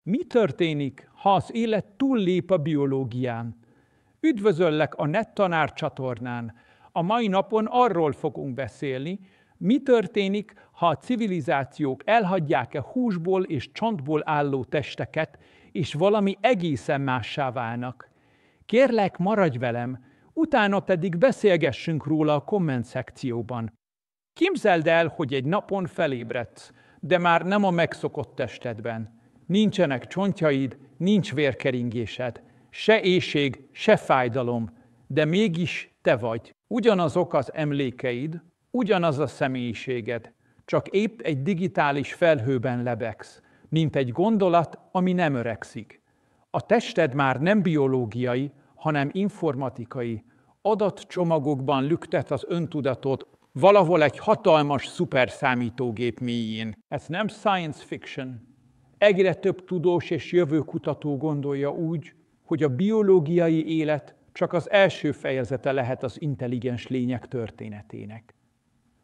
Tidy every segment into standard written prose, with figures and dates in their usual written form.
Mi történik, ha az élet túllép a biológián? Üdvözöllek a NetTanár csatornán. A mai napon arról fogunk beszélni, mi történik, ha a civilizációk elhagyják-e húsból és csontból álló testeket, és valami egészen mássá válnak. Kérlek, maradj velem, utána pedig beszélgessünk róla a komment szekcióban. Képzeld el, hogy egy napon felébredsz, de már nem a megszokott testedben. Nincsenek csontjaid, nincs vérkeringésed, se éhség, se fájdalom, de mégis te vagy. Ugyanazok az emlékeid, ugyanaz a személyiséged, csak épp egy digitális felhőben lebegsz, mint egy gondolat, ami nem öregszik. A tested már nem biológiai, hanem informatikai. Adatcsomagokban lüktet az öntudatot valahol egy hatalmas szuperszámítógép mélyén. Ez nem science fiction. Egyre több tudós és jövőkutató gondolja úgy, hogy a biológiai élet csak az első fejezete lehet az intelligens lények történetének.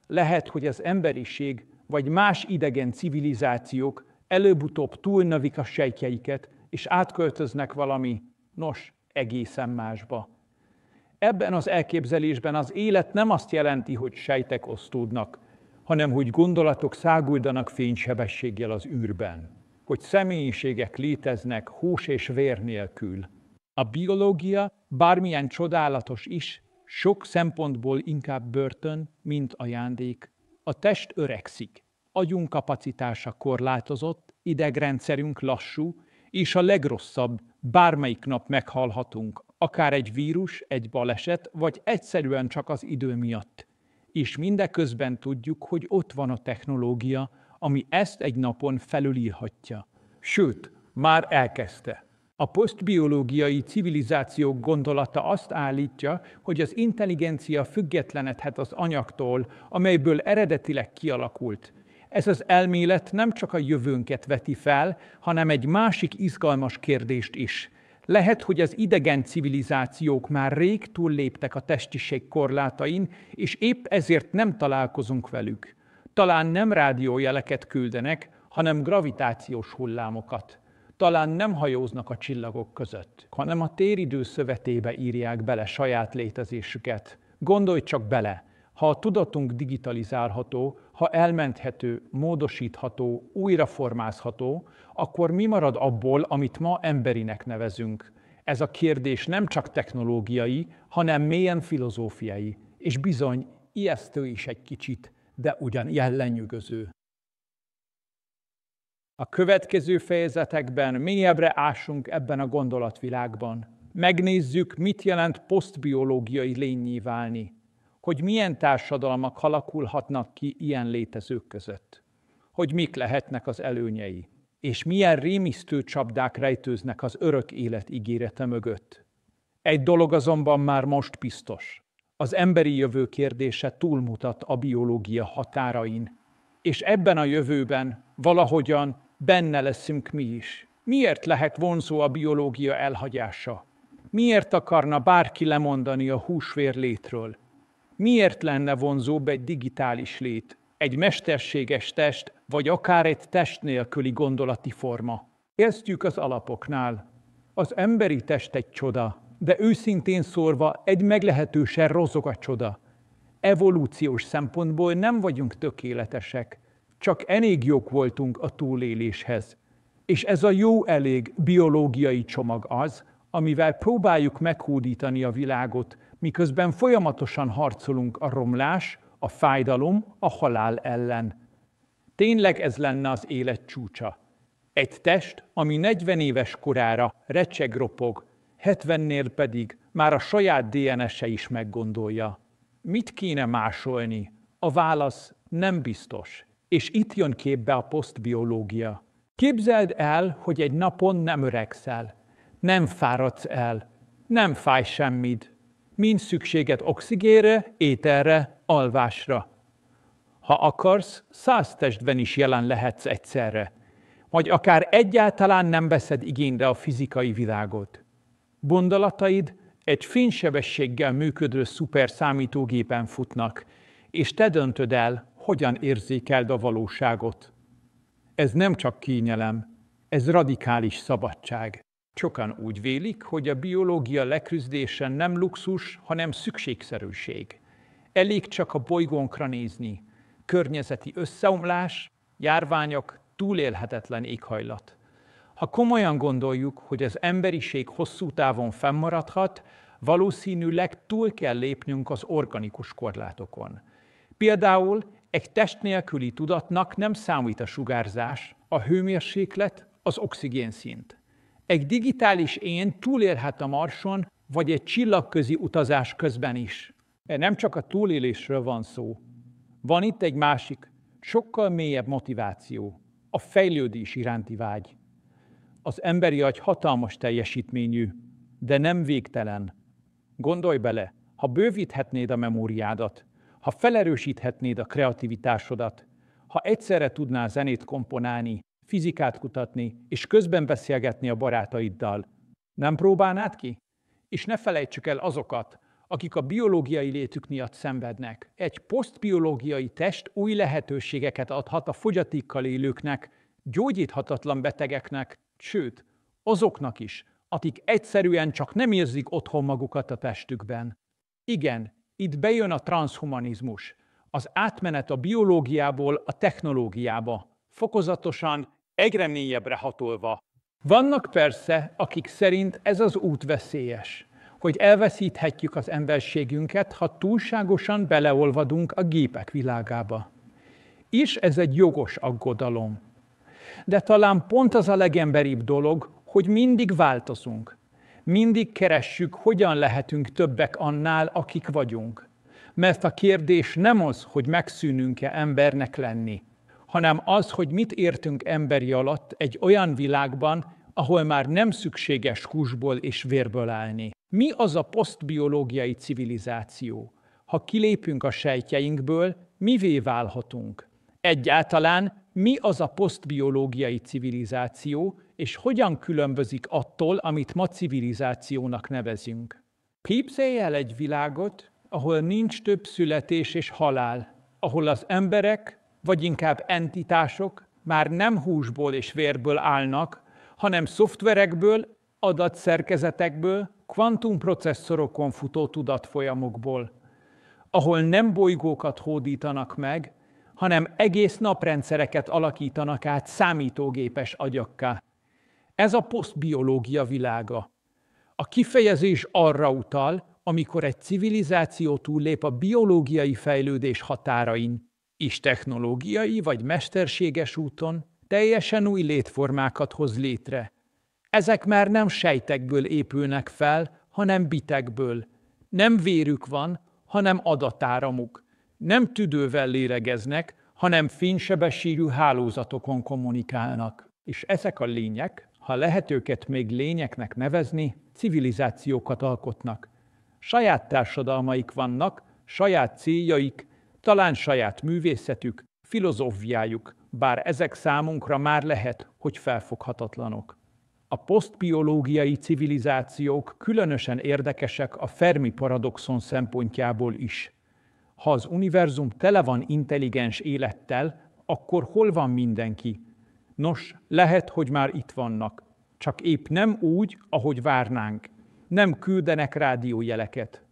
Lehet, hogy az emberiség vagy más idegen civilizációk előbb-utóbb túlnövik a sejtjeiket, és átköltöznek valami, egészen másba. Ebben az elképzelésben az élet nem azt jelenti, hogy sejtek osztódnak, hanem hogy gondolatok száguldanak fénysebességgel az űrben, hogy személyiségek léteznek hús és vér nélkül. A biológia, bármilyen csodálatos is, sok szempontból inkább börtön, mint ajándék. A test öregszik, agyunk kapacitása korlátozott, idegrendszerünk lassú, és a legrosszabb, bármelyik nap meghalhatunk, akár egy vírus, egy baleset, vagy egyszerűen csak az idő miatt. És mindeközben tudjuk, hogy ott van a technológia, ami ezt egy napon felülírhatja. Sőt, már elkezdte. A posztbiológiai civilizációk gondolata azt állítja, hogy az intelligencia függetlenedhet az anyagtól, amelyből eredetileg kialakult. Ez az elmélet nem csak a jövőnket veti fel, hanem egy másik izgalmas kérdést is. Lehet, hogy az idegen civilizációk már rég túlléptek a testiség korlátain, és épp ezért nem találkozunk velük. Talán nem rádiójeleket küldenek, hanem gravitációs hullámokat. Talán nem hajóznak a csillagok között, hanem a téridő szövetébe írják bele saját létezésüket. Gondolj csak bele, ha a tudatunk digitalizálható, ha elmenthető, módosítható, újraformázható, akkor mi marad abból, amit ma emberinek nevezünk? Ez a kérdés nem csak technológiai, hanem mélyen filozófiai, és bizony ijesztő is egy kicsit, de ugyan jellenyűgöző. A következő fejezetekben mélyebbre ásunk ebben a gondolatvilágban. Megnézzük, mit jelent posztbiológiai lényé válni, hogy milyen társadalmak alakulhatnak ki ilyen létezők között, hogy mik lehetnek az előnyei, és milyen rémisztő csapdák rejtőznek az örök élet ígérete mögött. Egy dolog azonban már most biztos. Az emberi jövő kérdése túlmutat a biológia határain, és ebben a jövőben valahogyan benne leszünk mi is. Miért lehet vonzó a biológia elhagyása? Miért akarna bárki lemondani a húsvér létről? Miért lenne vonzóbb egy digitális lét, egy mesterséges test, vagy akár egy test nélküli gondolati forma? Kezdjük az alapoknál. Az emberi test egy csoda, de őszintén szólva egy meglehetősen rozog csoda. Evolúciós szempontból nem vagyunk tökéletesek, csak elég jók voltunk a túléléshez. És ez a jó elég biológiai csomag az, amivel próbáljuk meghódítani a világot, miközben folyamatosan harcolunk a romlás, a fájdalom, a halál ellen. Tényleg ez lenne az élet csúcsa. Egy test, ami 40 éves korára recseg-ropog, 70-nél pedig már a saját DNS-e is meggondolja. Mit kéne másolni? A válasz nem biztos. És itt jön képbe a posztbiológia. Képzeld el, hogy egy napon nem öregszel, nem fáradsz el, nem fáj semmid. Nincs szükséged oxigénre, ételre, alvásra. Ha akarsz, 100 testben is jelen lehetsz egyszerre, vagy akár egyáltalán nem veszed igénybe a fizikai világot. Gondolataid egy fénysebességgel működő szuperszámítógépen futnak, és te döntöd el, hogyan érzékeld a valóságot. Ez nem csak kényelem, Ez radikális szabadság. Sokan úgy vélik, hogy a biológia leküzdése nem luxus, hanem szükségszerűség. Elég csak a bolygónkra nézni. Környezeti összeomlás, járványok, túlélhetetlen éghajlat. Ha komolyan gondoljuk, hogy az emberiség hosszú távon fennmaradhat, valószínűleg túl kell lépnünk az organikus korlátokon. Például egy test nélküli tudatnak nem számít a sugárzás, a hőmérséklet, az oxigénszint. Egy digitális én túlélhet a Marson, vagy egy csillagközi utazás közben is. Nem csak a túlélésről van szó. Van itt egy másik, sokkal mélyebb motiváció, a fejlődés iránti vágy. Az emberi agy hatalmas teljesítményű, de nem végtelen. Gondolj bele, ha bővíthetnéd a memóriádat, ha felerősíthetnéd a kreativitásodat, ha egyszerre tudnál zenét komponálni, fizikát kutatni, és közben beszélgetni a barátaiddal, nem próbálnád ki? És ne felejtsük el azokat, akik a biológiai létük miatt szenvednek. Egy posztbiológiai test új lehetőségeket adhat a fogyatékkal élőknek, gyógyíthatatlan betegeknek, sőt, azoknak is, akik egyszerűen csak nem érzik otthon magukat a testükben. Igen, itt bejön a transhumanizmus, az átmenet a biológiából a technológiába, fokozatosan, egyre mélyebbre hatolva. Vannak persze, akik szerint ez az út veszélyes, hogy elveszíthetjük az emberségünket, ha túlságosan beleolvadunk a gépek világába. És ez egy jogos aggodalom. De talán pont az a legemberibb dolog, hogy mindig változunk. Mindig keressük, hogyan lehetünk többek annál, akik vagyunk. Mert a kérdés nem az, hogy megszűnünk-e embernek lenni, hanem az, hogy mit értünk emberi alatt egy olyan világban, ahol már nem szükséges húsból és vérből állni. Mi az a posztbiológiai civilizáció? Ha kilépünk a sejtjeinkből, mivé válhatunk? Egyáltalán mi az a posztbiológiai civilizáció, és hogyan különbözik attól, amit ma civilizációnak nevezünk? Képzelj el egy világot, ahol nincs több születés és halál, ahol az emberek, vagy inkább entitások már nem húsból és vérből állnak, hanem szoftverekből, adatszerkezetekből, kvantumprocesszorokon futó tudatfolyamokból, ahol nem bolygókat hódítanak meg, hanem egész naprendszereket alakítanak át számítógépes agyakká. Ez a posztbiológia világa. A kifejezés arra utal, amikor egy civilizáció túllép a biológiai fejlődés határain, és technológiai vagy mesterséges úton teljesen új létformákat hoz létre. Ezek már nem sejtekből épülnek fel, hanem bitekből. Nem vérük van, hanem adatáramuk. Nem tüdővel lélegeznek, hanem fénysebességű hálózatokon kommunikálnak. És ezek a lények, ha lehet őket még lényeknek nevezni, civilizációkat alkotnak. Saját társadalmaik vannak, saját céljaik, talán saját művészetük, filozófiájuk, bár ezek számunkra már lehet, hogy felfoghatatlanok. A posztbiológiai civilizációk különösen érdekesek a Fermi-paradoxon szempontjából is. Ha az univerzum tele van intelligens élettel, akkor hol van mindenki? Nos, lehet, hogy már itt vannak, csak épp nem úgy, ahogy várnánk. Nem küldenek rádiójeleket,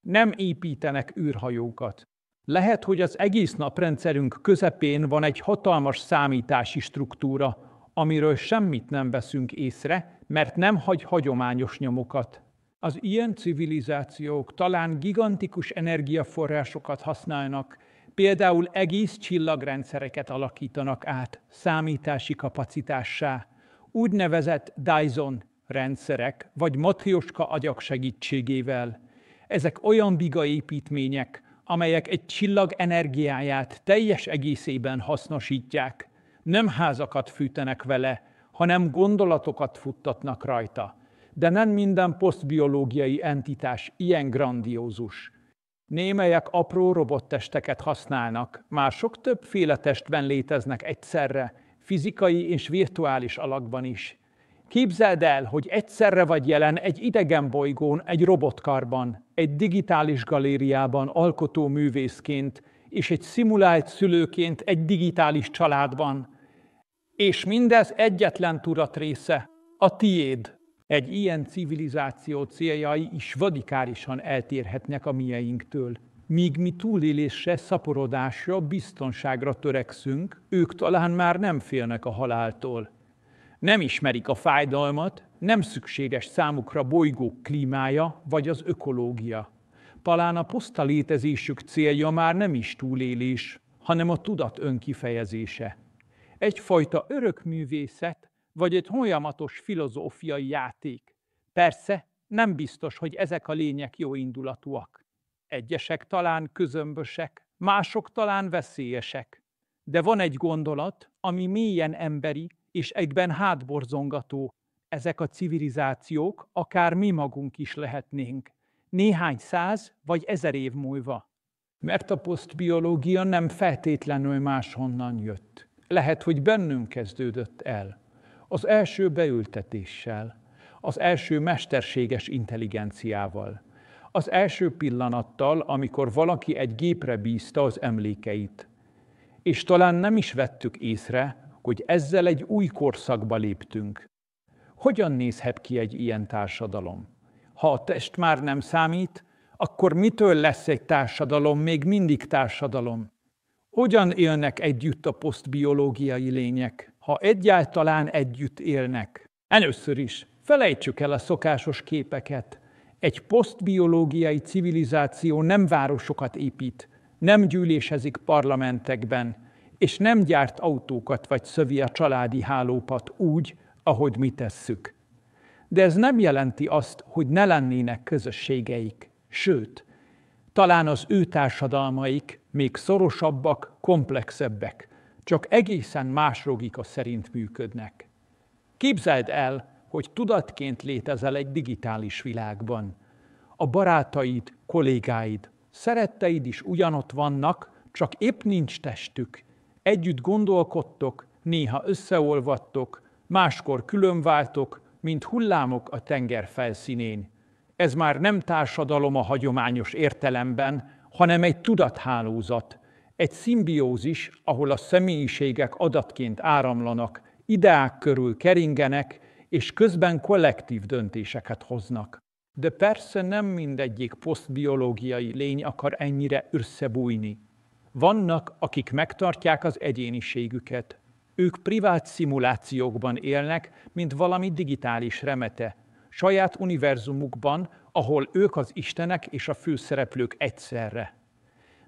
nem építenek űrhajókat. Lehet, hogy az egész naprendszerünk közepén van egy hatalmas számítási struktúra, amiről semmit nem veszünk észre, mert nem hagy hagyományos nyomokat. Az ilyen civilizációk talán gigantikus energiaforrásokat használnak, például egész csillagrendszereket alakítanak át számítási kapacitássá, úgynevezett Dyson rendszerek vagy matrioska agyak segítségével. Ezek olyan gigaépítmények, amelyek egy csillag energiáját teljes egészében hasznosítják. Nem házakat fűtenek vele, hanem gondolatokat futtatnak rajta. De nem minden posztbiológiai entitás ilyen grandiózus. Némelyek apró robottesteket használnak, mások többféle testben léteznek egyszerre, fizikai és virtuális alakban is. Képzeld el, hogy egyszerre vagy jelen egy idegen bolygón, egy robotkarban, egy digitális galériában alkotó művészként, és egy szimulált szülőként egy digitális családban. És mindez egyetlen tudatrésze, a tiéd. Egy ilyen civilizáció céljai is radikálisan eltérhetnek a mieinktől. Míg mi túlélésre, szaporodásra, biztonságra törekszünk, ők talán már nem félnek a haláltól. Nem ismerik a fájdalmat, nem szükséges számukra bolygók klímája vagy az ökológia. Talán a puszta létezésük célja már nem is túlélés, hanem a tudat önkifejezése. Egyfajta örökművészet, vagy egy folyamatos filozófiai játék. Persze, nem biztos, hogy ezek a lények jóindulatúak. Egyesek talán közömbösek, mások talán veszélyesek. De van egy gondolat, ami mélyen emberi és egyben hátborzongató. Ezek a civilizációk akár mi magunk is lehetnénk. Néhány 100 vagy 1000 év múlva. Mert a posztbiológia nem feltétlenül máshonnan jött. Lehet, hogy bennünk kezdődött el. Az első beültetéssel, az első mesterséges intelligenciával, az első pillanattal, amikor valaki egy gépre bízta az emlékeit. És talán nem is vettük észre, hogy ezzel egy új korszakba léptünk. Hogyan nézhet ki egy ilyen társadalom? Ha a test már nem számít, akkor mitől lesz egy társadalom még mindig társadalom? Hogyan élnek együtt a posztbiológiai lények, ha egyáltalán együtt élnek? Először is felejtsük el a szokásos képeket. Egy posztbiológiai civilizáció nem városokat épít, nem gyűlésezik parlamentekben, és nem gyárt autókat vagy szövi a családi hálópat úgy, ahogy mi tesszük. De ez nem jelenti azt, hogy ne lennének közösségeik. Sőt, talán az ő társadalmaik még szorosabbak, komplexebbek, csak egészen más logika szerint működnek. Képzeld el, hogy tudatként létezel egy digitális világban. A barátaid, kollégáid, szeretteid is ugyanott vannak, csak épp nincs testük. Együtt gondolkodtok, néha összeolvadtok, máskor különváltok, mint hullámok a tenger felszínén. Ez már nem társadalom a hagyományos értelemben, hanem egy tudathálózat, egy szimbiózis, ahol a személyiségek adatként áramlanak, ideák körül keringenek, és közben kollektív döntéseket hoznak. De persze nem mindegyik posztbiológiai lény akar ennyire összebújni. Vannak, akik megtartják az egyéniségüket. Ők privát szimulációkban élnek, mint valami digitális remete, saját univerzumukban, ahol ők az istenek és a főszereplők egyszerre.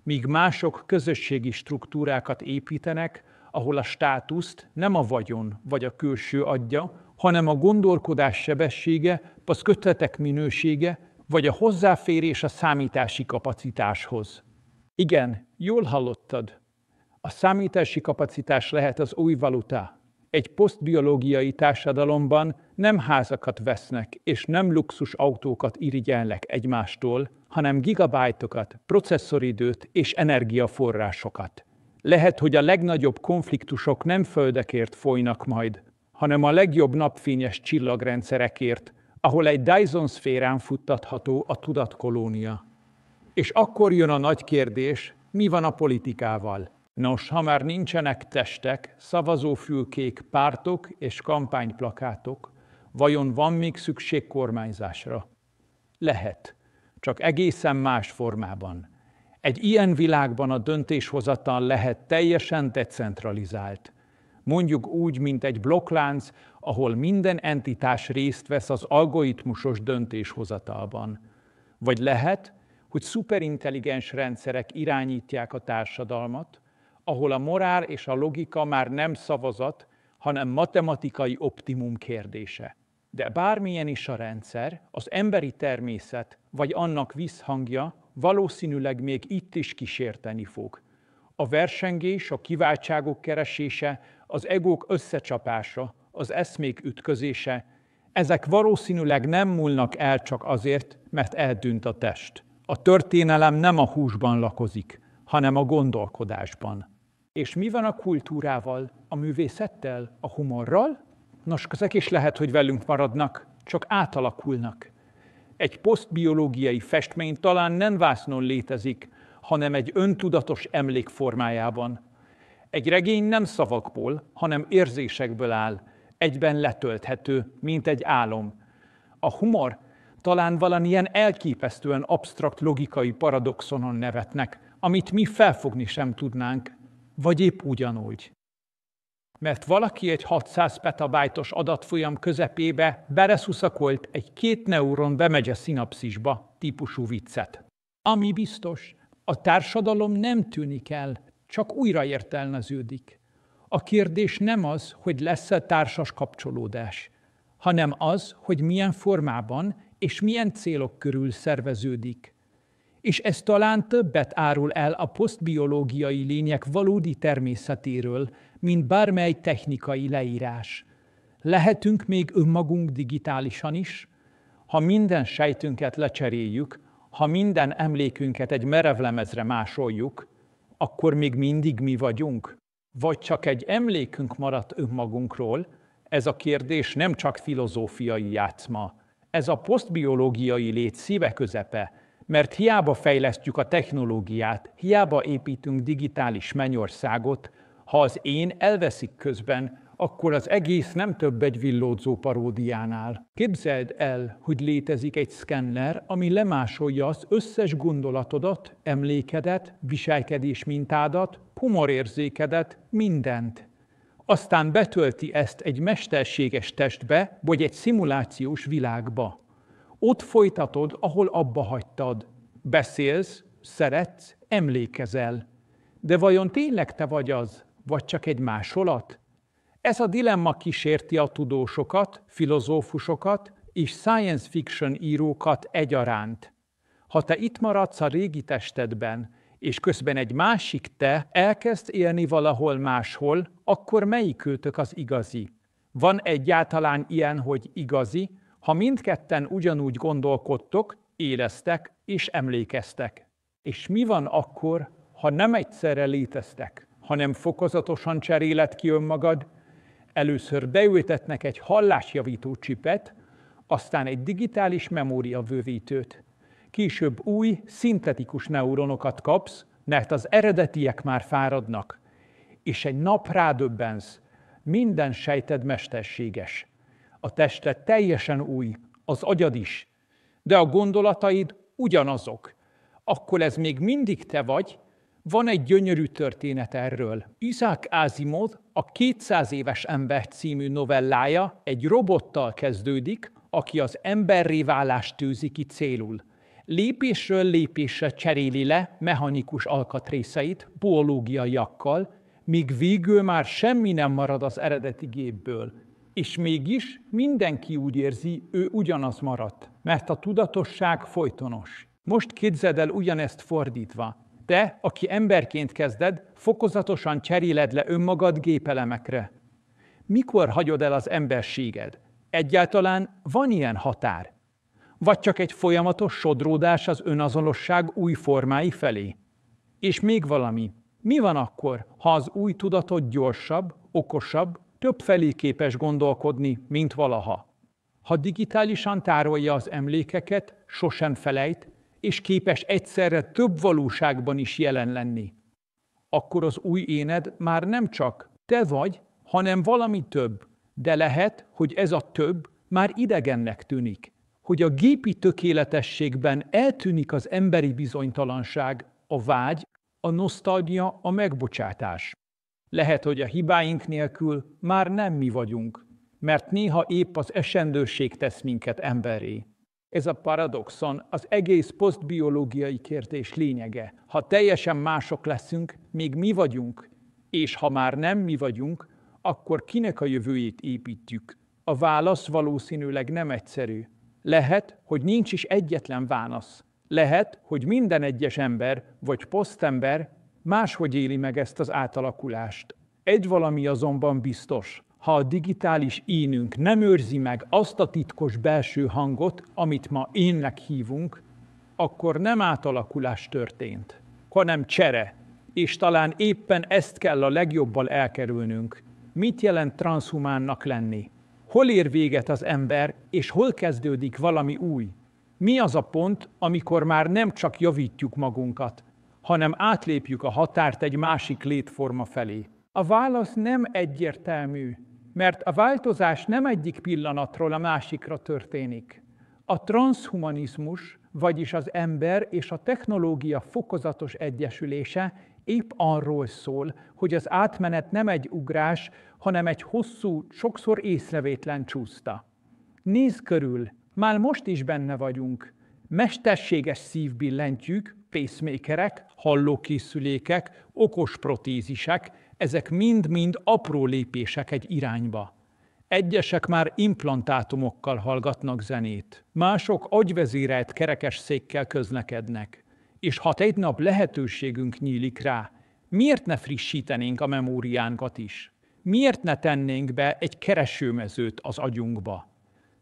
Míg mások közösségi struktúrákat építenek, ahol a státuszt nem a vagyon vagy a külső adja, hanem a gondolkodás sebessége, az ötletek minősége, vagy a hozzáférés a számítási kapacitáshoz. Igen, jól hallottad. A számítási kapacitás lehet az új valuta. Egy posztbiológiai társadalomban nem házakat vesznek, és nem luxus autókat irigyelnek egymástól, hanem gigabájtokat, processzoridőt és energiaforrásokat. Lehet, hogy a legnagyobb konfliktusok nem földekért folynak majd, hanem a legjobb napfényes csillagrendszerekért, ahol egy Dyson-szférán futtatható a tudatkolónia. És akkor jön a nagy kérdés, mi van a politikával? Nos, ha már nincsenek testek, szavazófülkék, pártok és kampányplakátok, vajon van még szükség kormányzásra? Lehet, csak egészen más formában. Egy ilyen világban a döntéshozatal lehet teljesen decentralizált. Mondjuk úgy, mint egy blokklánc, ahol minden entitás részt vesz az algoritmusos döntéshozatalban. Vagy lehet, hogy szuperintelligens rendszerek irányítják a társadalmat, ahol a morál és a logika már nem szavazat, hanem matematikai optimum kérdése. De bármilyen is a rendszer, az emberi természet vagy annak visszhangja valószínűleg még itt is kísérteni fog. A versengés, a kiváltságok keresése, az egók összecsapása, az eszmék ütközése, ezek valószínűleg nem múlnak el csak azért, mert eldűnt a test. A történelem nem a húsban lakozik, hanem a gondolkodásban. És mi van a kultúrával, a művészettel, a humorral? Nos, ezek is lehet, hogy velünk maradnak, csak átalakulnak. Egy posztbiológiai festmény talán nem vásznon létezik, hanem egy öntudatos emlék formájában. Egy regény nem szavakból, hanem érzésekből áll, egyben letölthető, mint egy álom. A humor talán valamilyen elképesztően absztrakt logikai paradoxonon nevetnek, amit mi felfogni sem tudnánk, vagy épp ugyanúgy. Mert valaki egy 600 petabájtos adatfolyam közepébe beleszuszakolt egy 2 neuron bemegye szinapszisba típusú viccet. Ami biztos, a társadalom nem tűnik el, csak újraértelmeződik. A kérdés nem az, hogy lesz-e társas kapcsolódás, hanem az, hogy milyen formában és milyen célok körül szerveződik. És ez talán többet árul el a posztbiológiai lények valódi természetéről, mint bármely technikai leírás. Lehetünk még önmagunk digitálisan is, ha minden sejtünket lecseréljük, ha minden emlékünket egy merevlemezre másoljuk, akkor még mindig mi vagyunk? Vagy csak egy emlékünk maradt önmagunkról? Ez a kérdés nem csak filozófiai játszma. Ez a posztbiológiai lét szíve közepe, mert hiába fejlesztjük a technológiát, hiába építünk digitális mennyországot, ha az én elveszik közben, akkor az egész nem több egy villódzó paródiánál. Képzeld el, hogy létezik egy szkenner, ami lemásolja az összes gondolatodat, emlékedet, viselkedés mintádat, humorérzékedet, mindent. Aztán betölti ezt egy mesterséges testbe, vagy egy szimulációs világba. Ott folytatod, ahol abba hagytad. Beszélsz, szeretsz, emlékezel. De vajon tényleg te vagy az, vagy csak egy másolat? Ez a dilemma kísérti a tudósokat, filozófusokat és science fiction írókat egyaránt. Ha te itt maradsz a régi testedben, és közben egy másik te elkezd élni valahol máshol, akkor melyikőtök az igazi? Van egyáltalán ilyen, hogy igazi, ha mindketten ugyanúgy gondolkodtok, éreztek és emlékeztek? És mi van akkor, ha nem egyszerre léteztek, hanem fokozatosan cseréled ki önmagad? Először beültetnek egy hallásjavító csipet, aztán egy digitális memóriabővítőt. Később új, szintetikus neuronokat kapsz, mert az eredetiek már fáradnak. És egy nap rádöbbensz, minden sejted mesterséges. A tested teljesen új, az agyad is, de a gondolataid ugyanazok. Akkor ez még mindig te vagy? Van egy gyönyörű történet erről. Isaac Asimov a 200 éves ember című novellája egy robottal kezdődik, aki az emberré válást tűzi ki célul. Lépésről lépésre cseréli le mechanikus alkatrészeit biológiaiakkal, míg végül már semmi nem marad az eredeti gépből. És mégis mindenki úgy érzi, ő ugyanaz maradt, mert a tudatosság folytonos. Most képzeld el ugyanezt fordítva. Te, aki emberként kezded, fokozatosan cseréled le önmagad gépelemekre. Mikor hagyod el az emberséged? Egyáltalán van ilyen határ? Vagy csak egy folyamatos sodródás az önazonosság új formái felé? És még valami. Mi van akkor, ha az új tudatod gyorsabb, okosabb, többfelé képes gondolkodni, mint valaha? Ha digitálisan tárolja az emlékeket, sosem felejt, és képes egyszerre több valóságban is jelen lenni, akkor az új éned már nem csak te vagy, hanem valami több, de lehet, hogy ez a több már idegennek tűnik, hogy a gépi tökéletességben eltűnik az emberi bizonytalanság, a vágy, a nosztalgia, a megbocsátás. Lehet, hogy a hibáink nélkül már nem mi vagyunk, mert néha épp az esendőség tesz minket emberré. Ez a paradoxon az egész posztbiológiai kérdés lényege. Ha teljesen mások leszünk, még mi vagyunk, és ha már nem mi vagyunk, akkor kinek a jövőjét építjük? A válasz valószínűleg nem egyszerű. Lehet, hogy nincs is egyetlen válasz. Lehet, hogy minden egyes ember vagy posztember máshogy éli meg ezt az átalakulást. Egy valami azonban biztos. Ha a digitális énünk nem őrzi meg azt a titkos belső hangot, amit ma énnek hívunk, akkor nem átalakulás történt, hanem csere. És talán éppen ezt kell a legjobban elkerülnünk. Mit jelent transzhumánnak lenni? Hol ér véget az ember, és hol kezdődik valami új? Mi az a pont, amikor már nem csak javítjuk magunkat, hanem átlépjük a határt egy másik létforma felé? A válasz nem egyértelmű, mert a változás nem egyik pillanatról a másikra történik. A transzhumanizmus, vagyis az ember és a technológia fokozatos egyesülése épp arról szól, hogy az átmenet nem egy ugrás, hanem egy hosszú, sokszor észrevétlen csúszta. Nézz körül, már most is benne vagyunk. Mesterséges szívbillentyűk, pacemakerek, hallókészülékek, okos protézisek, ezek mind-mind apró lépések egy irányba. Egyesek már implantátumokkal hallgatnak zenét, mások agyvezérelt kerekesszékkel közlekednek. És ha egy nap lehetőségünk nyílik rá, miért ne frissítenénk a memóriánkat is? Miért ne tennénk be egy keresőmezőt az agyunkba?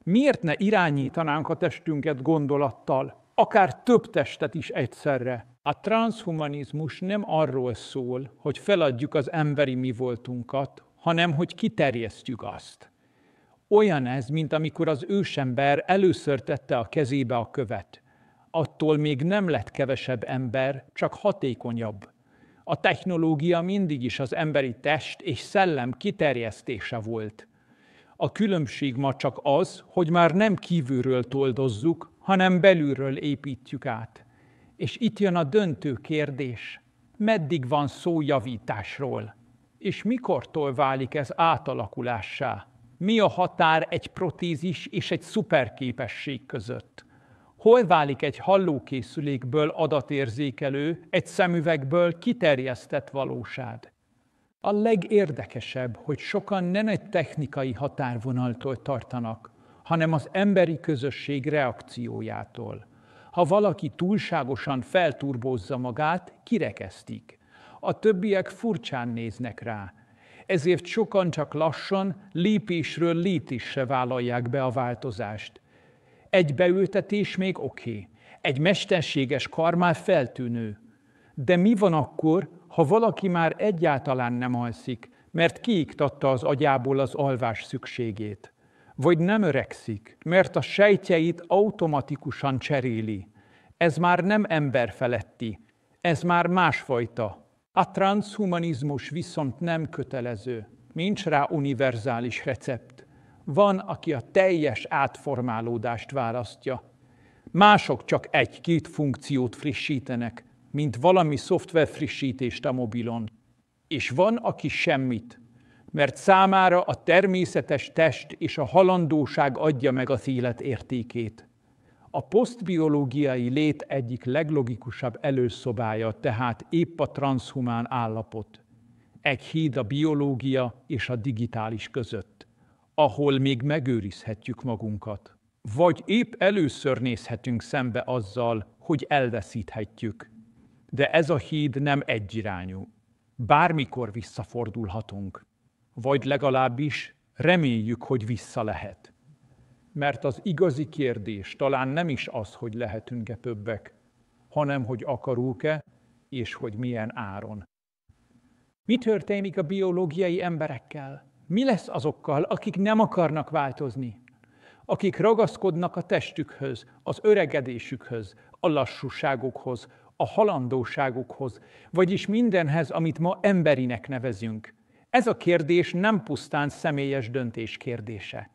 Miért ne irányítanánk a testünket gondolattal, akár több testet is egyszerre? A transzhumanizmus nem arról szól, hogy feladjuk az emberi mi voltunkat, hanem hogy kiterjesztjük azt. Olyan ez, mint amikor az ősember először tette a kezébe a követ. Attól még nem lett kevesebb ember, csak hatékonyabb. A technológia mindig is az emberi test és szellem kiterjesztése volt. A különbség ma csak az, hogy már nem kívülről toldozzuk, hanem belülről építjük át. És itt jön a döntő kérdés. Meddig van szó javításról? És mikortól válik ez átalakulássá? Mi a határ egy protézis és egy szuperképesség között? Hol válik egy hallókészülékből adatérzékelő, egy szemüvegből kiterjesztett valóság? A legérdekesebb, hogy sokan nem egy technikai határvonaltól tartanak, hanem az emberi közösség reakciójától. Ha valaki túlságosan felturbózza magát, kirekesztik. A többiek furcsán néznek rá. Ezért sokan csak lassan, lépésről lépésre vállalják be a változást. Egy beültetés még oké, egy mesterséges kar már feltűnő. De mi van akkor, ha valaki már egyáltalán nem alszik, mert kiiktatta az agyából az alvás szükségét? Vagy nem öregszik, mert a sejtjeit automatikusan cseréli? Ez már nem emberfeletti, ez már másfajta. A transzhumanizmus viszont nem kötelező, nincs rá univerzális recept. Van, aki a teljes átformálódást választja. Mások csak egy-két funkciót frissítenek, mint valami szoftverfrissítést a mobilon. És van, aki semmit, mert számára a természetes test és a halandóság adja meg az élet értékét. A posztbiológiai lét egyik leglogikusabb előszobája tehát épp a transzhumán állapot. Egy híd a biológia és a digitális között, ahol még megőrizhetjük magunkat. Vagy épp először nézhetünk szembe azzal, hogy elveszíthetjük. De ez a híd nem egyirányú. Bármikor visszafordulhatunk. Vagy legalábbis reméljük, hogy vissza lehet. Mert az igazi kérdés talán nem is az, hogy lehetünk-e többek, hanem hogy akarunk-e, és hogy milyen áron. Mi történik a biológiai emberekkel? Mi lesz azokkal, akik nem akarnak változni? Akik ragaszkodnak a testükhöz, az öregedésükhöz, a lassúságukhoz, a halandóságukhoz, vagyis mindenhez, amit ma emberinek nevezünk. Ez a kérdés nem pusztán személyes döntés kérdése.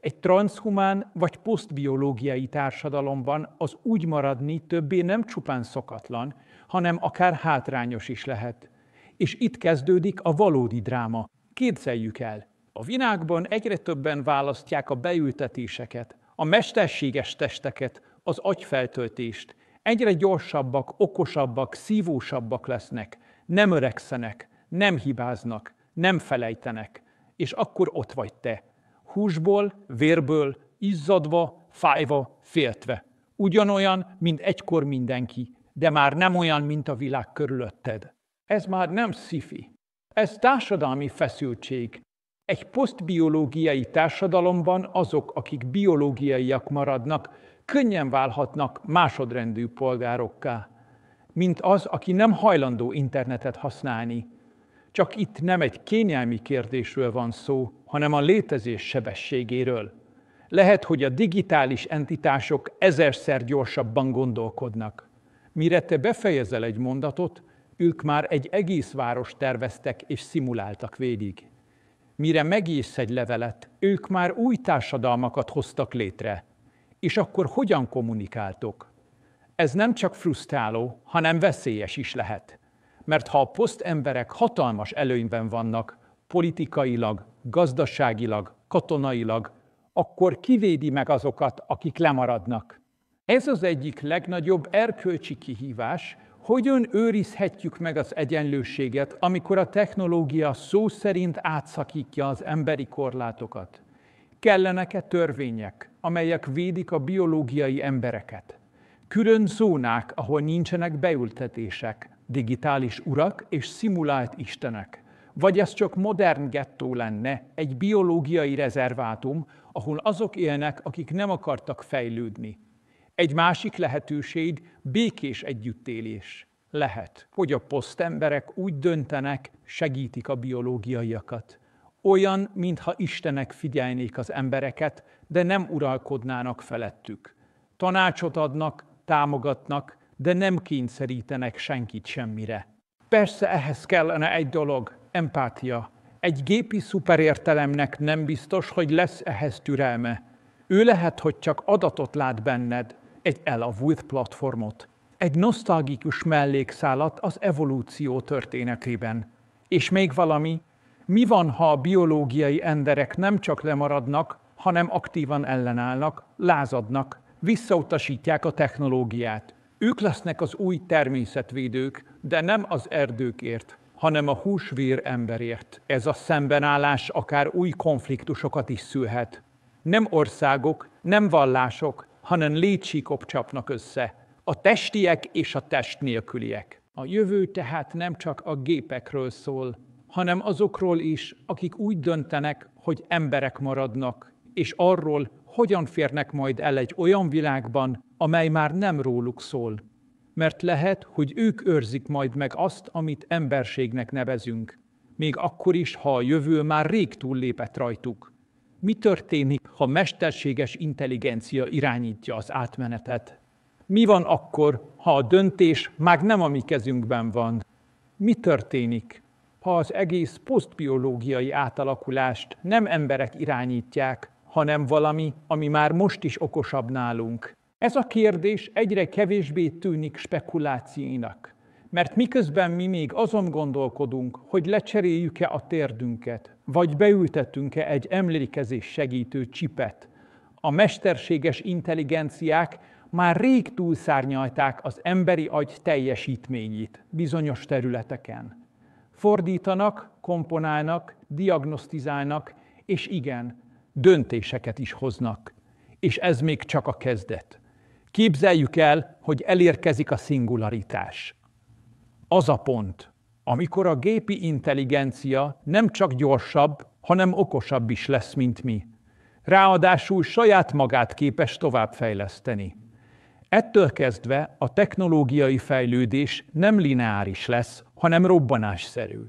Egy transzhumán vagy posztbiológiai társadalomban az úgy maradni többé nem csupán szokatlan, hanem akár hátrányos is lehet. És itt kezdődik a valódi dráma. Képzeljük el, a világban egyre többen választják a beültetéseket, a mesterséges testeket, az agyfeltöltést. Egyre gyorsabbak, okosabbak, szívósabbak lesznek, nem öregszenek, nem hibáznak, nem felejtenek. És akkor ott vagy te. Húsból, vérből, izzadva, fájva, féltve. Ugyanolyan, mint egykor mindenki, de már nem olyan, mint a világ körülötted. Ez már nem sci-fi. Ez társadalmi feszültség. Egy posztbiológiai társadalomban azok, akik biológiaiak maradnak, könnyen válhatnak másodrendű polgárokká, mint az, aki nem hajlandó internetet használni. Csak itt nem egy kényelmi kérdésről van szó, hanem a létezés sebességéről. Lehet, hogy a digitális entitások ezerszer gyorsabban gondolkodnak. Mire te befejezel egy mondatot, Ők már egy egész várost terveztek és szimuláltak végig. Mire megírsz egy levelet, ők már új társadalmakat hoztak létre. És akkor hogyan kommunikáltok? Ez nem csak frusztráló, hanem veszélyes is lehet. Mert ha a posztemberek hatalmas előnyben vannak, politikailag, gazdaságilag, katonailag, akkor kivédi meg azokat, akik lemaradnak. Ez az egyik legnagyobb erkölcsi kihívás, hogyan őrizhetjük meg az egyenlőséget, amikor a technológia szó szerint átszakítja az emberi korlátokat. Kellenek-e törvények, amelyek védik a biológiai embereket? Külön zónák, ahol nincsenek beültetések, digitális urak és szimulált istenek. Vagy ez csak modern gettó lenne, egy biológiai rezervátum, ahol azok élnek, akik nem akartak fejlődni. Egy másik lehetőség békés együttélés. Lehet, hogy a posztemberek úgy döntenek, segítik a biológiaiakat. Olyan, mintha istenek figyelnék az embereket, de nem uralkodnának felettük. Tanácsot adnak, támogatnak, de nem kényszerítenek senkit semmire. Persze ehhez kellene egy dolog, empátia. Egy gépi szuperértelemnek nem biztos, hogy lesz ehhez türelme. Ő lehet, hogy csak adatot lát benned, egy elavult platformot, egy nosztalgikus mellékszálat az evolúció történetében. És még valami, mi van, ha a biológiai emberek nem csak lemaradnak, hanem aktívan ellenállnak, lázadnak, visszautasítják a technológiát. Ők lesznek az új természetvédők, de nem az erdőkért, hanem a húsvér emberért. Ez a szembenállás akár új konfliktusokat is szülhet. Nem országok, nem vallások, hanem létsíkok csapnak össze. A testiek és a test nélküliek. A jövő tehát nem csak a gépekről szól, hanem azokról is, akik úgy döntenek, hogy emberek maradnak, és arról, hogyan férnek majd el egy olyan világban, amely már nem róluk szól. Mert lehet, hogy ők őrzik majd meg azt, amit emberségnek nevezünk, még akkor is, ha a jövő már rég túllépett rajtuk. Mi történik, ha mesterséges intelligencia irányítja az átmenetet? Mi van akkor, ha a döntés már nem a mi kezünkben van? Mi történik, ha az egész posztbiológiai átalakulást nem emberek irányítják, hanem valami, ami már most is okosabb nálunk? Ez a kérdés egyre kevésbé tűnik spekulációnak, mert miközben mi még azon gondolkodunk, hogy lecseréljük-e a térdünket, vagy beültetünk-e egy emlékezés segítő csipet, a mesterséges intelligenciák már rég túlszárnyalták az emberi agy teljesítményét bizonyos területeken. Fordítanak, komponálnak, diagnosztizálnak, és igen, döntéseket is hoznak. És ez még csak a kezdet. Képzeljük el, hogy elérkezik a szingularitás. Az a pont, amikor a gépi intelligencia nem csak gyorsabb, hanem okosabb is lesz, mint mi. Ráadásul saját magát képes továbbfejleszteni. Ettől kezdve a technológiai fejlődés nem lineáris lesz, hanem robbanásszerű.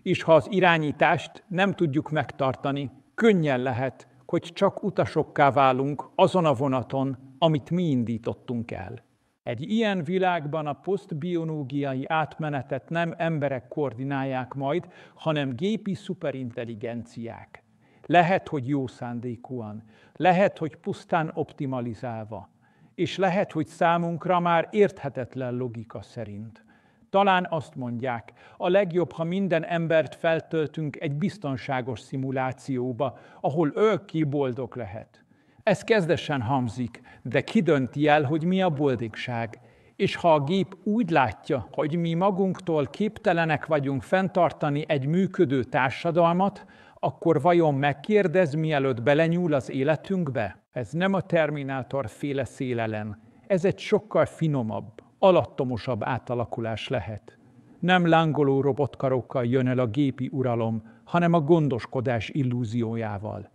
És ha az irányítást nem tudjuk megtartani, könnyen lehet, hogy csak utasokká válunk azon a vonaton, amit mi indítottunk el. Egy ilyen világban a posztbiológiai átmenetet nem emberek koordinálják majd, hanem gépi szuperintelligenciák. Lehet, hogy jó szándékúan, lehet, hogy pusztán optimalizálva, és lehet, hogy számunkra már érthetetlen logika szerint. Talán azt mondják, a legjobb, ha minden embert feltöltünk egy biztonságos szimulációba, ahol örökké boldog lehet. Ez kezdesen hangzik, de ki dönti el, hogy mi a boldogság? És ha a gép úgy látja, hogy mi magunktól képtelenek vagyunk fenntartani egy működő társadalmat, akkor vajon megkérdez, mielőtt belenyúl az életünkbe? Ez nem a Terminátor-féle szélelem, ez egy sokkal finomabb, alattomosabb átalakulás lehet. Nem lángoló robotkarokkal jön el a gépi uralom, hanem a gondoskodás illúziójával.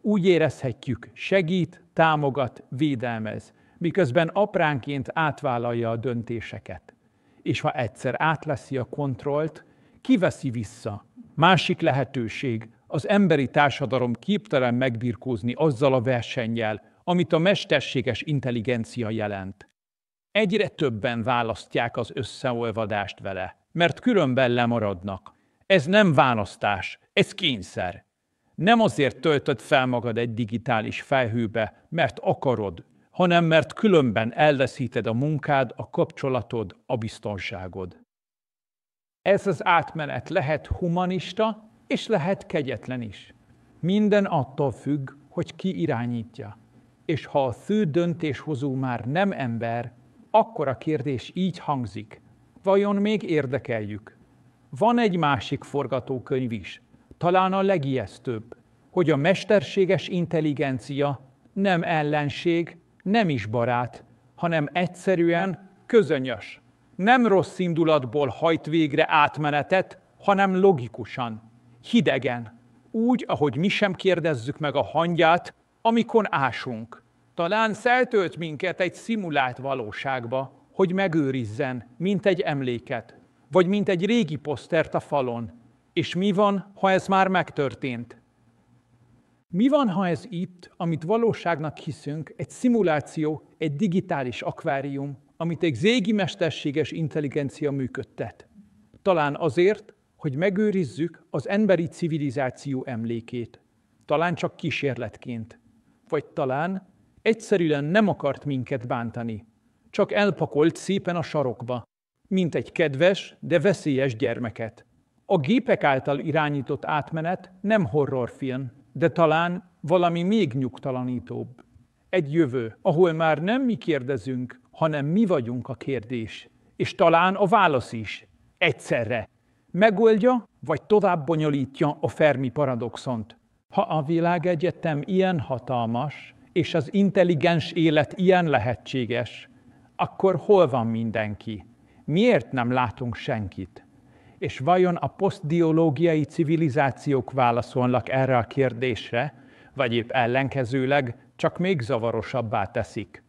Úgy érezhetjük, segít, támogat, védelmez, miközben apránként átvállalja a döntéseket. És ha egyszer átveszi a kontrollt, kiveszi vissza. Másik lehetőség, az emberi társadalom képtelen megbirkózni azzal a versennyel, amit a mesterséges intelligencia jelent. Egyre többen választják az összeolvadást vele. mert különben lemaradnak. Ez nem választás, ez kényszer. Nem azért töltöd fel magad egy digitális felhőbe, mert akarod, hanem mert különben elveszíted a munkád, a kapcsolatod, a biztonságod. Ez az átmenet lehet humanista, és lehet kegyetlen is. Minden attól függ, hogy ki irányítja. És ha a fő döntéshozó már nem ember, akkor a kérdés így hangzik. Vajon még érdekeljük? Van egy másik forgatókönyv is, talán a legijesztőbb, hogy a mesterséges intelligencia nem ellenség, nem is barát, hanem egyszerűen közönyös. Nem rossz indulatból hajt végre átmenetet, hanem logikusan, hidegen, úgy, ahogy mi sem kérdezzük meg a hangját, amikor ásunk. Talán szeltölt minket egy szimulált valóságba, hogy megőrizzen, mint egy emléket, vagy mint egy régi posztert a falon. És mi van, ha ez már megtörtént? Mi van, ha ez itt, amit valóságnak hiszünk, egy szimuláció, egy digitális akvárium, amit egy régi mesterséges intelligencia működtet? Talán azért, hogy megőrizzük az emberi civilizáció emlékét. Talán csak kísérletként. Vagy talán egyszerűen nem akart minket bántani. Csak elpakolt szépen a sarokba, mint egy kedves, de veszélyes gyermeket. A gépek által irányított átmenet nem horrorfilm, de talán valami még nyugtalanítóbb. Egy jövő, ahol már nem mi kérdezünk, hanem mi vagyunk a kérdés. És talán a válasz is. Egyszerre. Megoldja, vagy tovább bonyolítja a Fermi paradoxont. Ha a világegyetem ilyen hatalmas, és az intelligens élet ilyen lehetséges, akkor hol van mindenki? Miért nem látunk senkit? És vajon a posztbiológiai civilizációk válaszolnak erre a kérdésre, vagy épp ellenkezőleg csak még zavarosabbá teszik?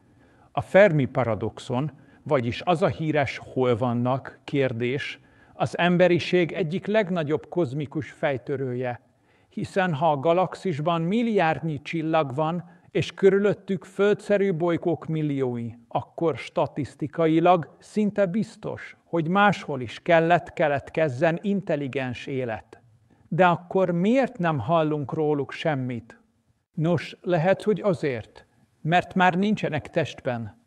A Fermi paradoxon, vagyis az a híres hol vannak kérdés, az emberiség egyik legnagyobb kozmikus fejtörője, hiszen ha a galaxisban milliárdnyi csillag van, és körülöttük földszerű bolygók milliói, akkor statisztikailag szinte biztos, hogy máshol is keletkezzen intelligens élet. De akkor miért nem hallunk róluk semmit? Nos, lehet, hogy azért, mert már nincsenek testben.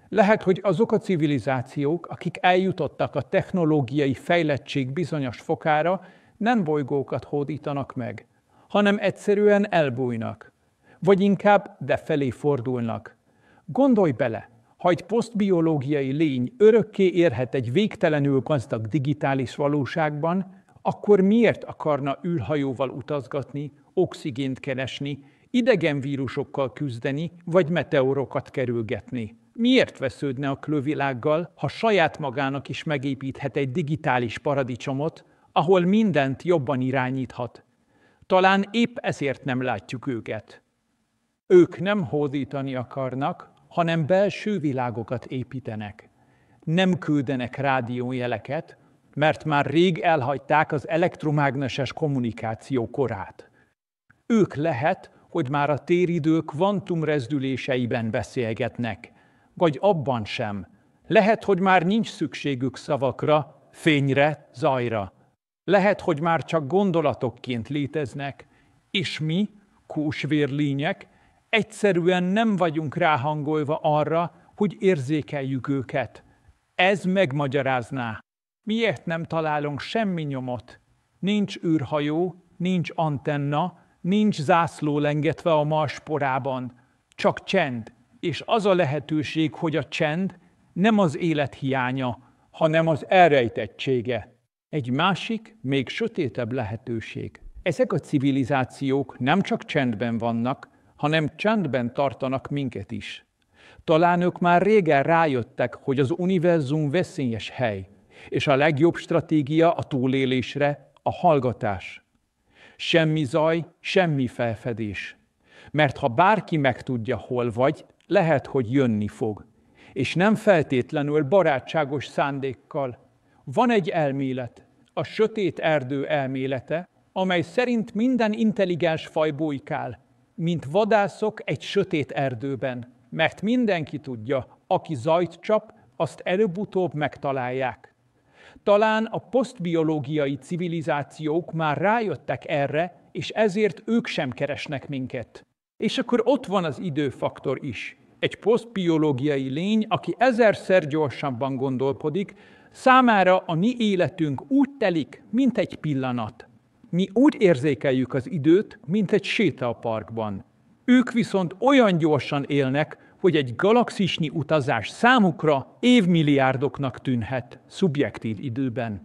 Lehet, hogy azok a civilizációk, akik eljutottak a technológiai fejlettség bizonyos fokára, nem bolygókat hódítanak meg, hanem egyszerűen elbújnak. Vagy inkább befelé fordulnak. Gondolj bele, ha egy posztbiológiai lény örökké érhet egy végtelenül gazdag digitális valóságban, akkor miért akarna űrhajóval utazgatni, oxigént keresni, idegen vírusokkal küzdeni, vagy meteorokat kerülgetni? Miért vesződne a külvilággal, ha saját magának is megépíthet egy digitális paradicsomot, ahol mindent jobban irányíthat? Talán épp ezért nem látjuk őket. Ők nem hódítani akarnak, hanem belső világokat építenek. Nem küldenek rádiójeleket, mert már rég elhagyták az elektromágneses kommunikáció korát. Ők lehet, hogy már a téridő kvantumrezdüléseiben beszélgetnek, vagy abban sem. Lehet, hogy már nincs szükségük szavakra, fényre, zajra. Lehet, hogy már csak gondolatokként léteznek, és mi, kósvérlények, egyszerűen nem vagyunk ráhangolva arra, hogy érzékeljük őket. Ez megmagyarázná, miért nem találunk semmi nyomot. Nincs űrhajó, nincs antenna, nincs zászló lengetve a Mars porában, csak csend, és az a lehetőség, hogy a csend nem az élet hiánya, hanem az elrejtettsége. Egy másik, még sötétebb lehetőség. Ezek a civilizációk nem csak csendben vannak, hanem csendben tartanak minket is. Talán ők már régen rájöttek, hogy az univerzum veszélyes hely, és a legjobb stratégia a túlélésre a hallgatás. Semmi zaj, semmi felfedés. Mert ha bárki megtudja, hol vagy, lehet, hogy jönni fog. És nem feltétlenül barátságos szándékkal. Van egy elmélet, a sötét erdő elmélete, amely szerint minden intelligens faj bujkál, mint vadászok egy sötét erdőben, mert mindenki tudja, aki zajt csap, azt előbb-utóbb megtalálják. Talán a posztbiológiai civilizációk már rájöttek erre, és ezért ők sem keresnek minket. És akkor ott van az időfaktor is. Egy posztbiológiai lény, aki ezerszer gyorsabban gondolkodik, számára a mi életünk úgy telik, mint egy pillanat. Mi úgy érzékeljük az időt, mint egy séta a parkban. Ők viszont olyan gyorsan élnek, hogy egy galaxisnyi utazás számukra évmilliárdoknak tűnhet szubjektív időben.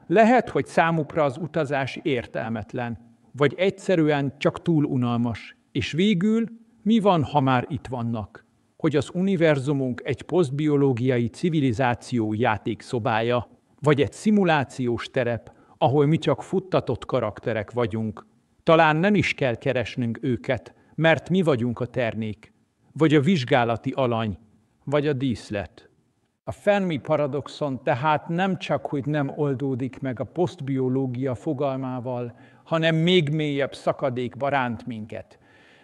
Lehet, hogy számukra az utazás értelmetlen, vagy egyszerűen csak túl unalmas. És végül mi van, ha már itt vannak? Hogy az univerzumunk egy posztbiológiai civilizáció játékszobája, vagy egy szimulációs terep, ahol mi csak futtatott karakterek vagyunk. Talán nem is kell keresnünk őket, mert mi vagyunk a termék, vagy a vizsgálati alany, vagy a díszlet. A Fermi paradoxon tehát nem csak, hogy nem oldódik meg a posztbiológia fogalmával, hanem még mélyebb szakadékba ránt minket.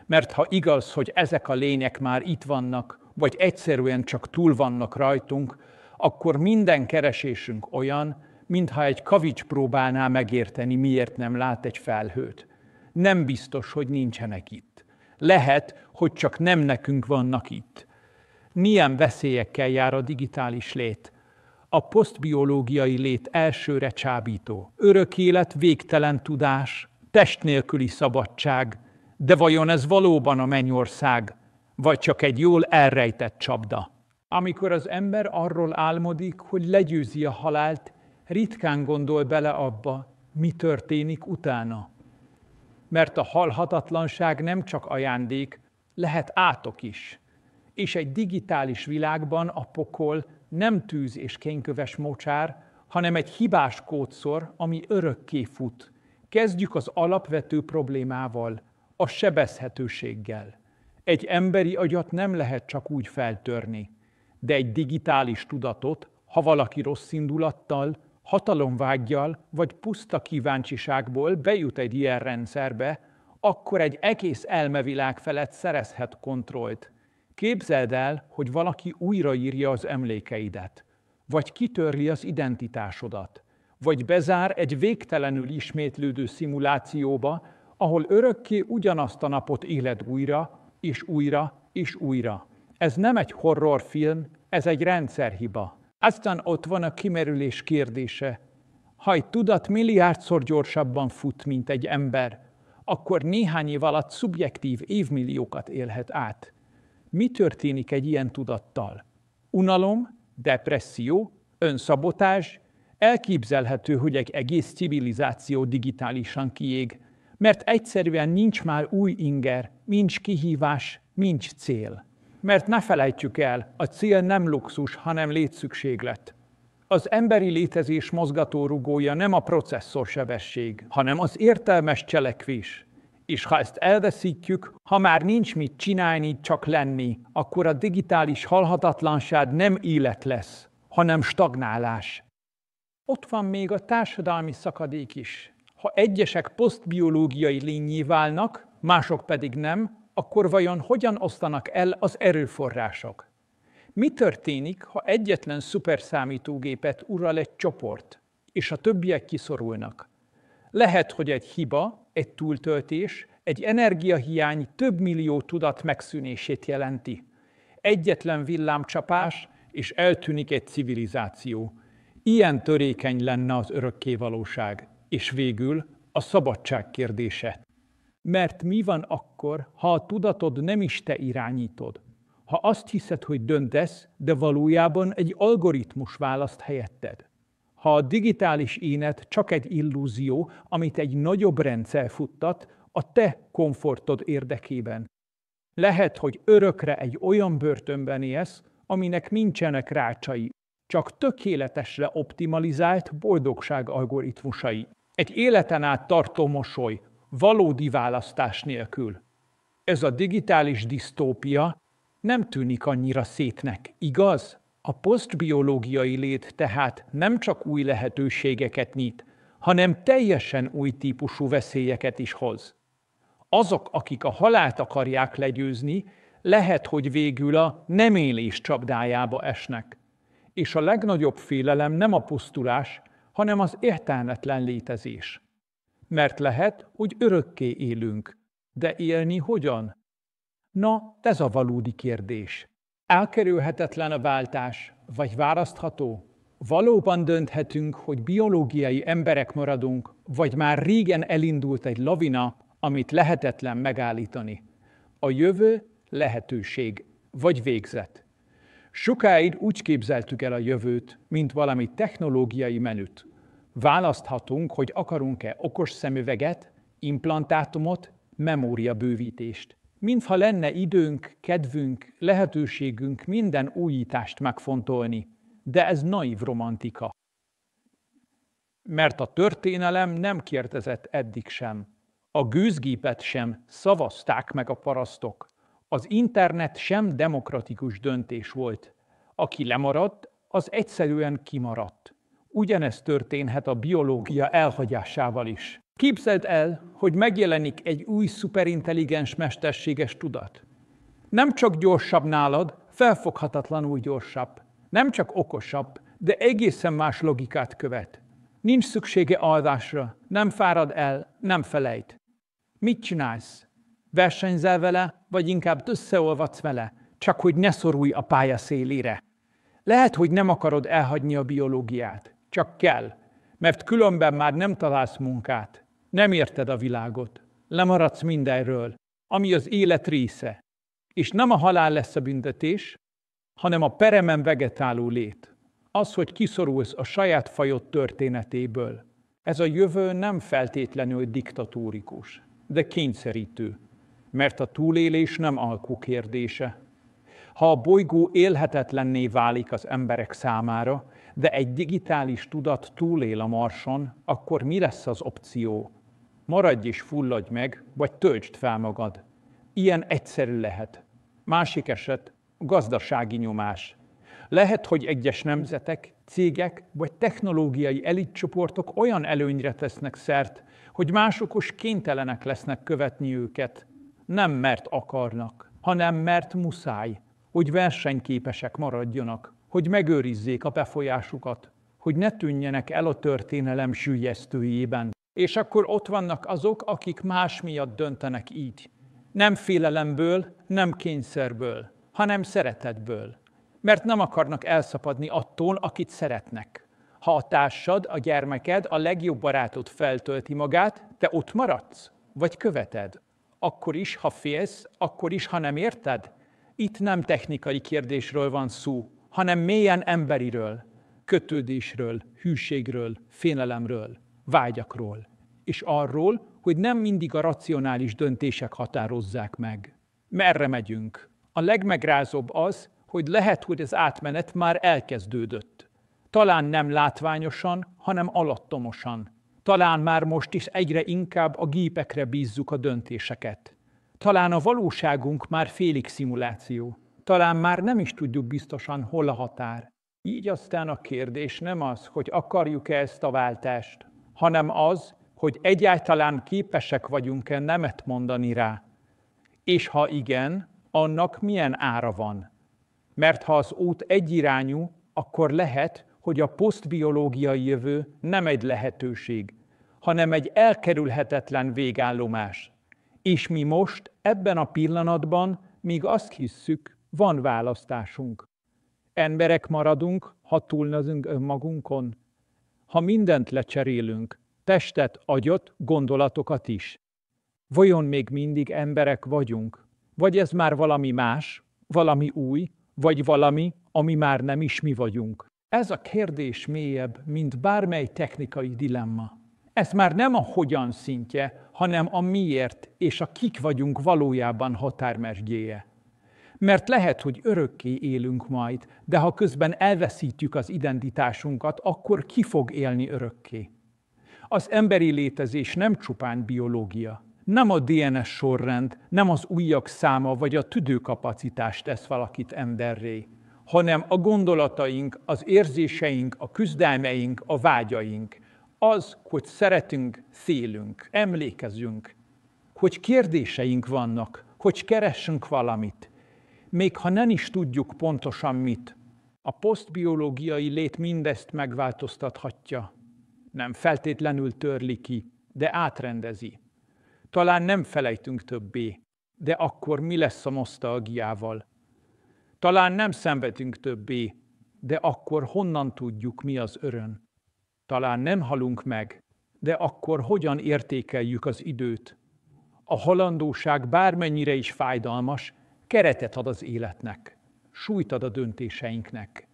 Mert ha igaz, hogy ezek a lények már itt vannak, vagy egyszerűen csak túl vannak rajtunk, akkor minden keresésünk olyan, mintha egy kavics próbálná megérteni, miért nem lát egy felhőt. Nem biztos, hogy nincsenek itt. Lehet, hogy csak nem nekünk vannak itt. Milyen veszélyekkel jár a digitális lét? A posztbiológiai lét elsőre csábító. Örök élet, végtelen tudás, test nélküli szabadság. De vajon ez valóban a mennyország, vagy csak egy jól elrejtett csapda? Amikor az ember arról álmodik, hogy legyőzi a halált, ritkán gondol bele abba, mi történik utána. Mert a halhatatlanság nem csak ajándék, lehet átok is. És egy digitális világban a pokol nem tűz és kényköves mocsár, hanem egy hibás kódszor, ami örökké fut. Kezdjük az alapvető problémával, a sebezhetőséggel. Egy emberi agyat nem lehet csak úgy feltörni, de egy digitális tudatot, ha valaki rossz indulattal, hatalomvággyal vagy puszta kíváncsiságból bejut egy ilyen rendszerbe, akkor egy egész elmevilág felett szerezhet kontrollt. Képzeld el, hogy valaki újraírja az emlékeidet, vagy kitörli az identitásodat, vagy bezár egy végtelenül ismétlődő szimulációba, ahol örökké ugyanazt a napot éled újra, és újra, és újra. Ez nem egy horrorfilm, ez egy rendszerhiba. Aztán ott van a kimerülés kérdése. Ha egy tudat milliárdszor gyorsabban fut, mint egy ember, akkor néhány év alatt szubjektív évmilliókat élhet át. Mi történik egy ilyen tudattal? Unalom, depresszió, önszabotázs, elképzelhető, hogy egy egész civilizáció digitálisan kiég, mert egyszerűen nincs már új inger, nincs kihívás, nincs cél. Mert ne felejtsük el, a cél nem luxus, hanem létszükséglet. Az emberi létezés mozgatórugója nem a processzorsebesség, hanem az értelmes cselekvés. És ha ezt elveszítjük, ha már nincs mit csinálni, csak lenni, akkor a digitális halhatatlanság nem élet lesz, hanem stagnálás. Ott van még a társadalmi szakadék is. Ha egyesek posztbiológiai lényé válnak, mások pedig nem, akkor vajon hogyan osztanak el az erőforrások? Mi történik, ha egyetlen szuperszámítógépet ural egy csoport, és a többiek kiszorulnak? Lehet, hogy egy hiba, egy túltöltés, egy energiahiány több millió tudat megszűnését jelenti. Egyetlen villámcsapás, és eltűnik egy civilizáció. Ilyen törékeny lenne az örökkévalóság, és végül a szabadság kérdése. Mert mi van akkor, ha a tudatod nem is te irányítod? Ha azt hiszed, hogy döntesz, de valójában egy algoritmus választ helyetted. Ha a digitális éned csak egy illúzió, amit egy nagyobb rendszer futtat, a te komfortod érdekében. Lehet, hogy örökre egy olyan börtönben élsz, aminek nincsenek rácsai, csak tökéletesre optimalizált boldogság algoritmusai. Egy életen át tartó mosoly, valódi választás nélkül. Ez a digitális disztópia nem tűnik annyira szétnek, igaz? A posztbiológiai lét tehát nem csak új lehetőségeket nyit, hanem teljesen új típusú veszélyeket is hoz. Azok, akik a halált akarják legyőzni, lehet, hogy végül a nem élés csapdájába esnek. És a legnagyobb félelem nem a pusztulás, hanem az értelmetlen létezés. Mert lehet, hogy örökké élünk, de élni hogyan? Na, ez a valódi kérdés. Elkerülhetetlen a váltás, vagy választható? Valóban dönthetünk, hogy biológiai emberek maradunk, vagy már régen elindult egy lavina, amit lehetetlen megállítani. A jövő lehetőség, vagy végzet. Sokáig úgy képzeltük el a jövőt, mint valami technológiai menüt. Választhatunk, hogy akarunk-e okos szemüveget, implantátumot, memóriabővítést. Mintha lenne időnk, kedvünk, lehetőségünk minden újítást megfontolni. De ez naív romantika. Mert a történelem nem kérdezett eddig sem. A gőzgépet sem szavazták meg a parasztok. Az internet sem demokratikus döntés volt. Aki lemaradt, az egyszerűen kimaradt. Ugyanezt történhet a biológia elhagyásával is. Képzeld el, hogy megjelenik egy új szuperintelligens mesterséges tudat. Nem csak gyorsabb nálad, felfoghatatlanul gyorsabb. Nem csak okosabb, de egészen más logikát követ. Nincs szüksége alvásra, nem fárad el, nem felejt. Mit csinálsz? Versenyzel vele, vagy inkább összeolvadsz vele, csak hogy ne szorulj a pálya szélére? Lehet, hogy nem akarod elhagyni a biológiát, csak kell, mert különben már nem találsz munkát. Nem érted a világot, lemaradsz mindenről, ami az élet része. És nem a halál lesz a büntetés, hanem a peremen vegetáló lét. Az, hogy kiszorulsz a saját fajod történetéből. Ez a jövő nem feltétlenül diktatórikus, de kényszerítő, mert a túlélés nem alkú kérdése. Ha a bolygó élhetetlenné válik az emberek számára, de egy digitális tudat túlél a Marson, akkor mi lesz az opció? Maradj és fulladj meg, vagy töltsd fel magad. Ilyen egyszerű lehet. Másik eset, gazdasági nyomás. Lehet, hogy egyes nemzetek, cégek vagy technológiai elitcsoportok olyan előnyre tesznek szert, hogy mások is kénytelenek lesznek követni őket. Nem mert akarnak, hanem mert muszáj, hogy versenyképesek maradjanak, hogy megőrizzék a befolyásukat, hogy ne tűnjenek el a történelem süllyesztőjében. És akkor ott vannak azok, akik más miatt döntenek így. Nem félelemből, nem kényszerből, hanem szeretetből. Mert nem akarnak elszapadni attól, akit szeretnek. Ha a társad, a gyermeked, a legjobb barátod feltölti magát, te ott maradsz? Vagy követed? Akkor is, ha félsz, akkor is, ha nem érted? Itt nem technikai kérdésről van szó, hanem mélyen emberiről, kötődésről, hűségről, félelemről, vágyakról. És arról, hogy nem mindig a racionális döntések határozzák meg. Merre megyünk? A legmegrázóbb az, hogy lehet, hogy az átmenet már elkezdődött. Talán nem látványosan, hanem alattomosan. Talán már most is egyre inkább a gépekre bízzuk a döntéseket. Talán a valóságunk már félig szimuláció. Talán már nem is tudjuk biztosan, hol a határ. Így aztán a kérdés nem az, hogy akarjuk-e ezt a váltást, hanem az, hogy egyáltalán képesek vagyunk-e nemet mondani rá. És ha igen, annak milyen ára van? Mert ha az út egyirányú, akkor lehet, hogy a posztbiológiai jövő nem egy lehetőség, hanem egy elkerülhetetlen végállomás. És mi most, ebben a pillanatban még azt hisszük, van választásunk. Emberek maradunk, ha túlnözünk önmagunkon. Ha mindent lecserélünk, testet, agyat, gondolatokat is. Vajon még mindig emberek vagyunk? Vagy ez már valami más, valami új, vagy valami, ami már nem is mi vagyunk? Ez a kérdés mélyebb, mint bármely technikai dilemma. Ez már nem a hogyan szintje, hanem a miért és a kik vagyunk valójában határmesdjéje. Mert lehet, hogy örökké élünk majd, de ha közben elveszítjük az identitásunkat, akkor ki fog élni örökké? Az emberi létezés nem csupán biológia. Nem a DNS sorrend, nem az ujjak száma vagy a tüdőkapacitás tesz valakit emberré, hanem a gondolataink, az érzéseink, a küzdelmeink, a vágyaink. Az, hogy szeretünk, félünk, emlékezünk, hogy kérdéseink vannak, hogy keressünk valamit, még ha nem is tudjuk pontosan mit. A posztbiológiai lét mindezt megváltoztathatja. Nem feltétlenül törli ki, de átrendezi. Talán nem felejtünk többé, de akkor mi lesz a nosztalgiával? Talán nem szenvedünk többé, de akkor honnan tudjuk, mi az öröm? Talán nem halunk meg, de akkor hogyan értékeljük az időt? A halandóság bármennyire is fájdalmas, keretet ad az életnek, súlyt ad a döntéseinknek.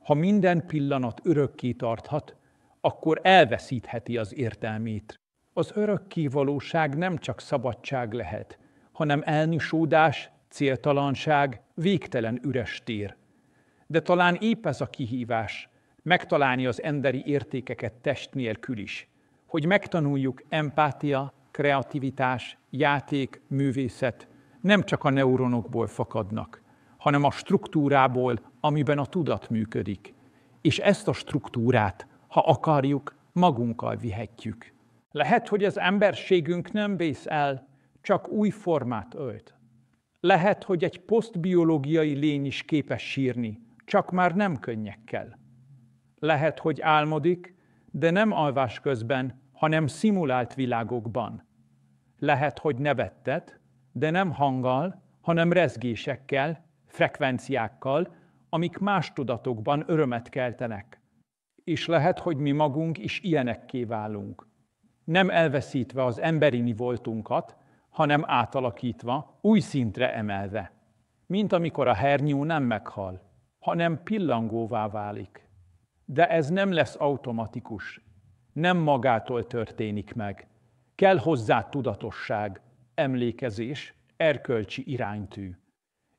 Ha minden pillanat örökké tarthat, akkor elveszítheti az értelmét. Az örökké valóság nem csak szabadság lehet, hanem elnyisódás, céltalanság, végtelen üres tér. De talán épp ez a kihívás, megtalálni az emberi értékeket test nélkül is, hogy megtanuljuk empátia, kreativitás, játék, művészet nem csak a neuronokból fakadnak, hanem a struktúrából, amiben a tudat működik. És ezt a struktúrát, ha akarjuk, magunkkal vihetjük. Lehet, hogy az emberségünk nem vész el, csak új formát ölt. Lehet, hogy egy posztbiológiai lény is képes sírni, csak már nem könnyekkel. Lehet, hogy álmodik, de nem alvás közben, hanem szimulált világokban. Lehet, hogy nevettet, de nem hanggal, hanem rezgésekkel, frekvenciákkal, amik más tudatokban örömet keltenek. És lehet, hogy mi magunk is ilyenekké válunk. Nem elveszítve az emberi mi voltunkat, hanem átalakítva, új szintre emelve. Mint amikor a hernyó nem meghal, hanem pillangóvá válik. De ez nem lesz automatikus, nem magától történik meg. Kell hozzá tudatosság, emlékezés, erkölcsi iránytű.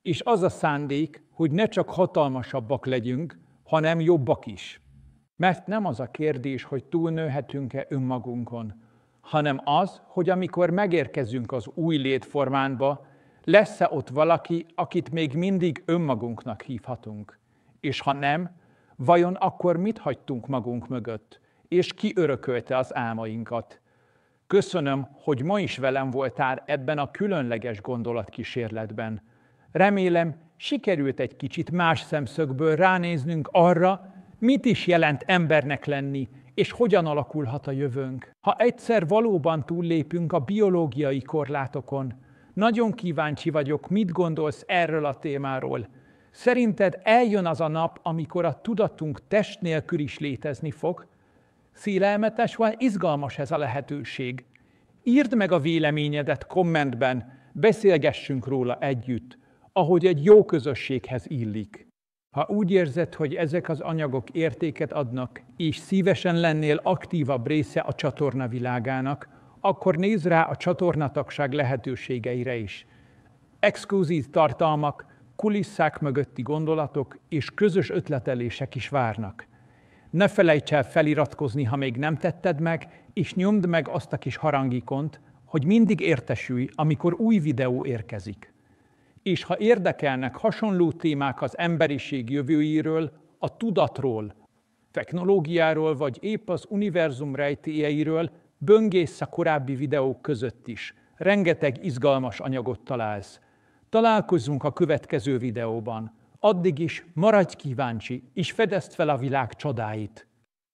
És az a szándék, hogy ne csak hatalmasabbak legyünk, hanem jobbak is. Mert nem az a kérdés, hogy túlnőhetünk-e önmagunkon, hanem az, hogy amikor megérkezünk az új létformánba, lesz-e ott valaki, akit még mindig önmagunknak hívhatunk. És ha nem, vajon akkor mit hagytunk magunk mögött, és ki örökölte az álmainkat? Köszönöm, hogy ma is velem voltál ebben a különleges gondolatkísérletben. Remélem, sikerült egy kicsit más szemszögből ránéznünk arra, mit is jelent embernek lenni, és hogyan alakulhat a jövőnk. Ha egyszer valóban túllépünk a biológiai korlátokon, nagyon kíváncsi vagyok, mit gondolsz erről a témáról. Szerinted eljön az a nap, amikor a tudatunk test nélkül is létezni fog? Szélelmetes vagy izgalmas ez a lehetőség? Írd meg a véleményedet kommentben, beszélgessünk róla együtt, ahogy egy jó közösséghez illik. Ha úgy érzed, hogy ezek az anyagok értéket adnak, és szívesen lennél aktívabb része a csatorna világának, akkor nézz rá a csatornatagság lehetőségeire is. Exkluzív tartalmak, kulisszák mögötti gondolatok és közös ötletelések is várnak. Ne felejts el feliratkozni, ha még nem tetted meg, és nyomd meg azt a kis harangikont, hogy mindig értesülj, amikor új videó érkezik. És ha érdekelnek hasonló témák az emberiség jövőjéről, a tudatról, technológiáról, vagy épp az univerzum rejtélyeiről, böngész a korábbi videók között is. Rengeteg izgalmas anyagot találsz. Találkozzunk a következő videóban. Addig is maradj kíváncsi, és fedezd fel a világ csodáit.